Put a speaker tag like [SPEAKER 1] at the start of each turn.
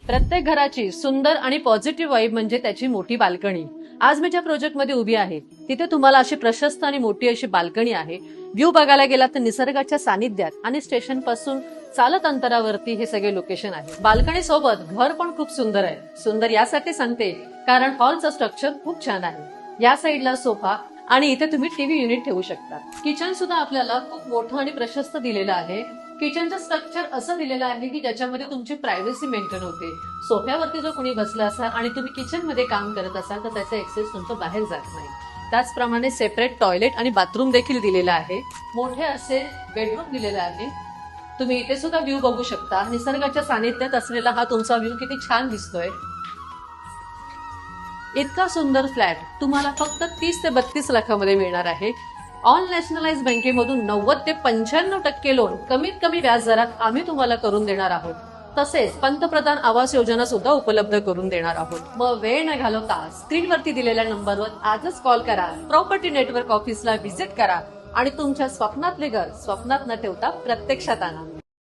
[SPEAKER 1] प्रत्येक घराची सुंदर आणि पॉझिटिव्ह वाईब म्हणजे त्याची मोठी बाल्कनी. आज मी ज्या प्रोजेक्ट मध्ये उभी आहे तिथे तुम्हाला अशी प्रशस्त आणि मोठी अशी बाल्कनी आहे. व्ह्यू बघायला गेला तर निसर्गाच्या सानिध्यात आणि स्टेशन पासून चालत अंतरावरती हे सगळे लोकेशन आहे. बाल्कनी सोबत घर पण खूप सुंदर आहे. सुंदर यासाठी सांगते कारण हॉलचं स्ट्रक्चर खूप छान आहे. या साईडला सोफा आणि इथे तुम्ही टीव्ही युनिट ठेवू शकता. किचन सुद्धा आपल्याला खूप मोठं आणि प्रशस्त दिलेलं आहे. किचनचं स्ट्रक्चर असं दिलेलं आहे की ज्याच्यामध्ये तुमची प्रायव्हसी मेंटेन होते. सोफ्यावरती जर कोणी बसला असाल आणि तुम्ही किचन मध्ये काम करत असाल तर त्याचा एक्सेस तुमचं बाहेर जात नाही. त्याचप्रमाणे सेपरेट टॉयलेट आणि बाथरूम देखील दिलेलं आहे. मोठे असे बेडरूम दिलेले आहे. तुम्ही इथे सुद्धा व्ह्यू बघू शकता. निसर्गाच्या सानिध्यात असलेला हा तुमचा व्ह्यू किती छान दिसतोय. इतका सुंदर फ्लॅट तुम्हाला फक्त 30 ते 32 लाखामध्ये मिळणार आहे. ऑल नॅशनलाइज बँकेमधून 90 ते 95% लोन कमीत कमी व्याज दरात आम्ही तुम्हाला करून देणार आहोत. तसेच पंतप्रधान आवास योजना सुद्धा उपलब्ध करून देणार आहोत. मग वेळ न घालवता स्क्रीनवरती दिलेल्या नंबरवर आजच कॉल करा. प्रॉपर्टी नेटवर्क ऑफिसला व्हिजिट करा आणि तुमच्या स्वप्नातले घर स्वप्नात न ठेवता प्रत्यक्षात आणा.